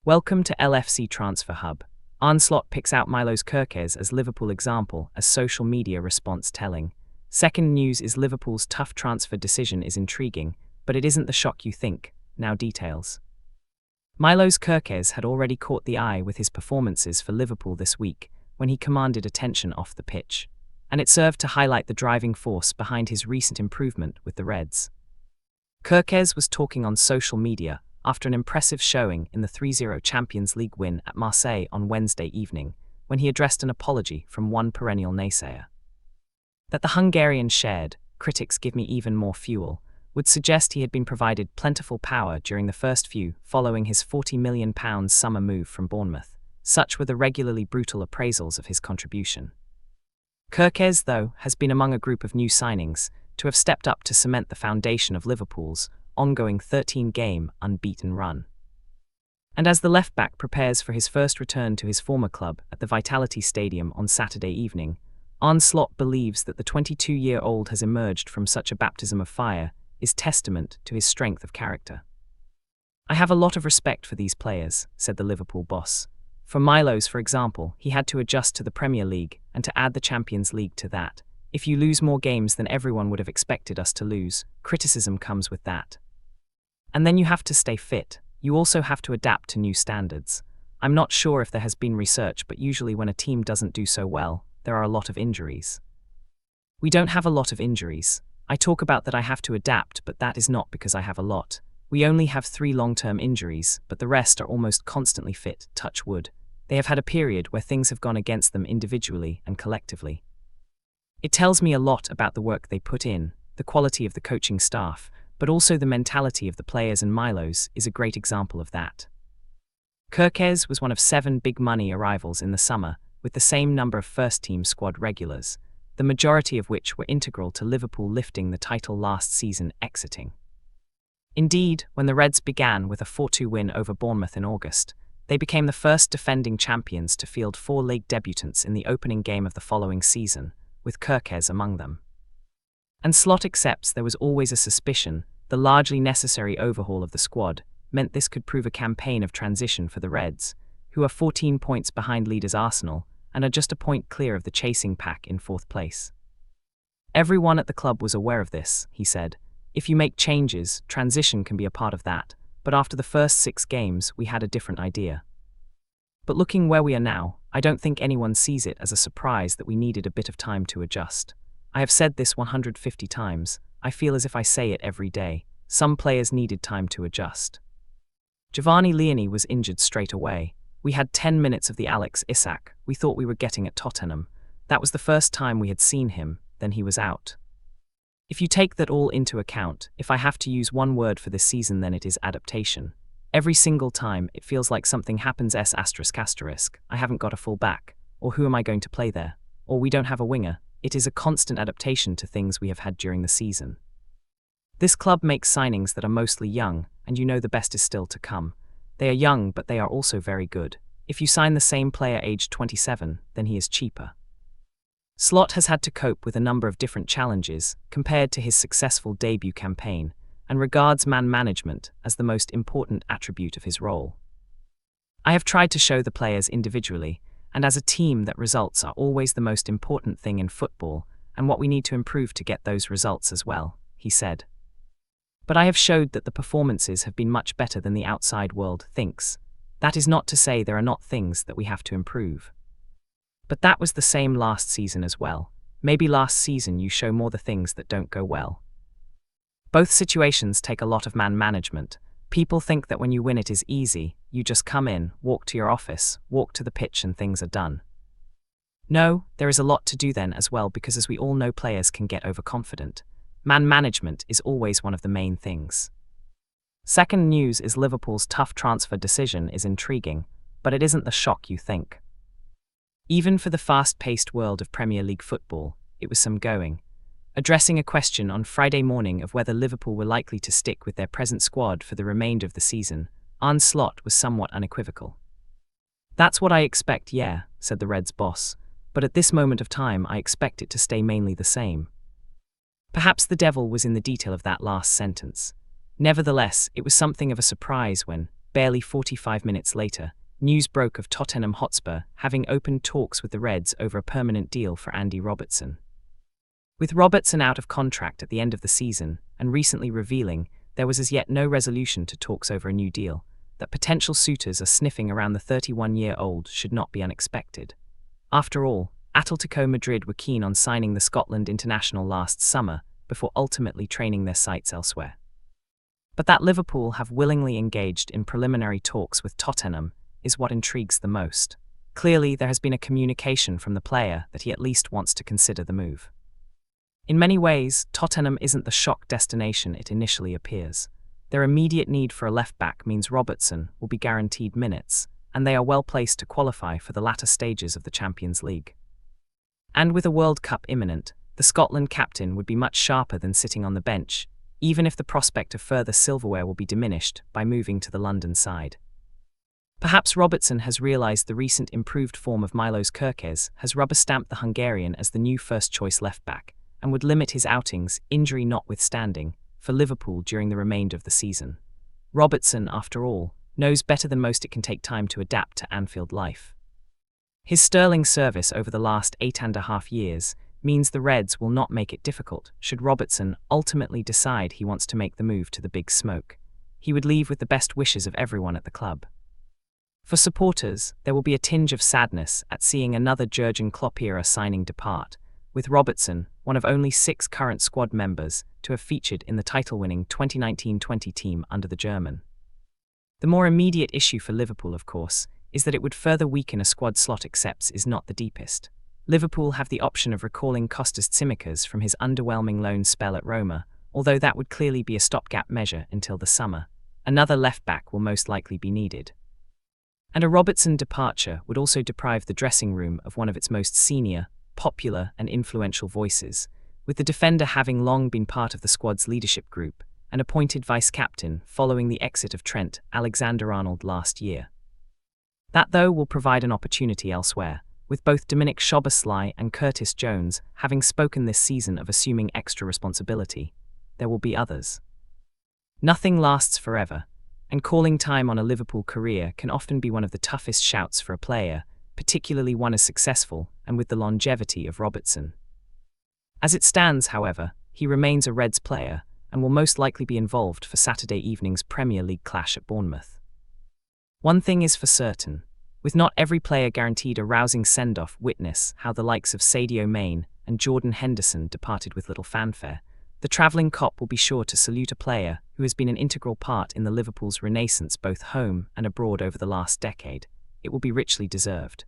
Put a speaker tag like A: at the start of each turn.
A: Welcome to LFC Transfer Hub. Onslaught picks out Milo's Kerkez as Liverpool example as social media response telling. Second news is Liverpool's tough transfer decision is intriguing, but it isn't the shock you think. Now details. Milo's Kerkez had already caught the eye with his performances for Liverpool this week, when he commanded attention off the pitch. And it served to highlight the driving force behind his recent improvement with the Reds. Kerkez was talking on social media after an impressive showing in the 3-0 Champions League win at Marseille on Wednesday evening, when he addressed an apology from one perennial naysayer. That the Hungarian shared, "Critics give me even more fuel," would suggest he had been provided plentiful power during the first few following his £40 million summer move from Bournemouth. Such were the regularly brutal appraisals of his contribution. Kerkez, though, has been among a group of new signings to have stepped up to cement the foundation of Liverpool's ongoing 13-game unbeaten run. And as the left-back prepares for his first return to his former club at the Vitality Stadium on Saturday evening, Onslaught believes that the 22-year-old has emerged from such a baptism of fire is testament to his strength of character. "I have a lot of respect for these players," said the Liverpool boss. "For Milo's, for example, he had to adjust to the Premier League and to add the Champions League to that. If you lose more games than everyone would have expected us to lose, criticism comes with that. And then you have to stay fit. You also have to adapt to new standards. I'm not sure if there has been research, but usually when a team doesn't do so well, there are a lot of injuries. We don't have a lot of injuries. I talk about that I have to adapt, but that is not because I have a lot. We only have 3 long-term injuries, but the rest are almost constantly fit, touch wood. They have had a period where things have gone against them individually and collectively. It tells me a lot about the work they put in, the quality of the coaching staff, but also the mentality of the players, and Milo's is a great example of that." Kerkez was one of 7 big money arrivals in the summer, with the same number of first-team squad regulars, the majority of which were integral to Liverpool lifting the title last season exiting. Indeed, when the Reds began with a 4-2 win over Bournemouth in August, they became the first defending champions to field 4 league debutants in the opening game of the following season, with Kerkez among them. And Slot accepts there was always a suspicion the largely necessary overhaul of the squad meant this could prove a campaign of transition for the Reds, who are 14 points behind leaders Arsenal and are just a point clear of the chasing pack in 4th place. "Everyone at the club was aware of this," he said. "If you make changes, transition can be a part of that, but after the first 6 games we had a different idea. But looking where we are now, I don't think anyone sees it as a surprise that we needed a bit of time to adjust. I have said this 150 times, I feel as if I say it every day. Some players needed time to adjust. Giovanni Leoni was injured straight away. We had 10 minutes of the Alex Isak we thought we were getting at Tottenham. That was the first time we had seen him, then he was out. If you take that all into account, if I have to use one word for this season, then it is adaptation. Every single time it feels like something happens I haven't got a full back, or who am I going to play there, or we don't have a winger. It is a constant adaptation to things we have had during the season. This club makes signings that are mostly young, and you know the best is still to come. They are young, but they are also very good. If you sign the same player aged 27, then he is cheaper." Slot has had to cope with a number of different challenges compared to his successful debut campaign, and regards man management as the most important attribute of his role. "I have tried to show the players individually, and as a team, that results are always the most important thing in football, and what we need to improve to get those results as well," he said. "But I have showed that the performances have been much better than the outside world thinks. That is not to say there are not things that we have to improve. But that was the same last season as well. Maybe last season you show more the things that don't go well. Both situations take a lot of man management. People think that when you win it is easy, you just come in, walk to your office, walk to the pitch and things are done. No, there is a lot to do then as well, because as we all know, players can get overconfident. Man management is always one of the main things." Second news is Liverpool's tough transfer decision is intriguing, but it isn't the shock you think. Even for the fast-paced world of Premier League football, it was some going. Addressing a question on Friday morning of whether Liverpool were likely to stick with their present squad for the remainder of the season, Onslaught was somewhat unequivocal. "That's what I expect, yeah," said the Reds boss, "but at this moment of time I expect it to stay mainly the same." Perhaps the devil was in the detail of that last sentence. Nevertheless, it was something of a surprise when, barely 45 minutes later, news broke of Tottenham Hotspur having opened talks with the Reds over a permanent deal for Andy Robertson. With Robertson out of contract at the end of the season, and recently revealing there was as yet no resolution to talks over a new deal, that potential suitors are sniffing around the 31-year-old should not be unexpected. After all, Atletico Madrid were keen on signing the Scotland international last summer before ultimately training their sights elsewhere. But that Liverpool have willingly engaged in preliminary talks with Tottenham is what intrigues the most. Clearly, there has been a communication from the player that he at least wants to consider the move. In many ways, Tottenham isn't the shock destination it initially appears. Their immediate need for a left-back means Robertson will be guaranteed minutes, and they are well placed to qualify for the latter stages of the Champions League. And with a World Cup imminent, the Scotland captain would be much sharper than sitting on the bench, even if the prospect of further silverware will be diminished by moving to the London side. Perhaps Robertson has realised the recent improved form of Milos Kerkez has rubber-stamped the Hungarian as the new first-choice left-back, and would limit his outings, injury notwithstanding, for Liverpool during the remainder of the season. Robertson, after all, knows better than most it can take time to adapt to Anfield life. His sterling service over the last 8.5 years means the Reds will not make it difficult should Robertson ultimately decide he wants to make the move to the big smoke. He would leave with the best wishes of everyone at the club. For supporters, there will be a tinge of sadness at seeing another Jurgen Klopp-era signing depart, with Robertson, one of only 6 current squad members to have featured in the title-winning 2019-20 team under the German. The more immediate issue for Liverpool, of course, is that it would further weaken a squad slot accepts is not the deepest. Liverpool have the option of recalling Kostas Tsimikas from his underwhelming loan spell at Roma, although that would clearly be a stopgap measure until the summer. Another left-back will most likely be needed. And a Robertson departure would also deprive the dressing room of one of its most senior, popular and influential voices, with the defender having long been part of the squad's leadership group and appointed vice-captain following the exit of Trent Alexander-Arnold last year. That, though, will provide an opportunity elsewhere, with both Dominic Szoboszlai and Curtis Jones having spoken this season of assuming extra responsibility. There will be others. Nothing lasts forever, and calling time on a Liverpool career can often be one of the toughest shouts for a player, particularly one as successful and with the longevity of Robertson. As it stands, however, he remains a Reds player and will most likely be involved for Saturday evening's Premier League clash at Bournemouth. One thing is for certain, with not every player guaranteed a rousing send-off, witness how the likes of Sadio Mane and Jordan Henderson departed with little fanfare, the travelling cop will be sure to salute a player who has been an integral part in the Liverpool's renaissance both home and abroad over the last decade. It will be richly deserved.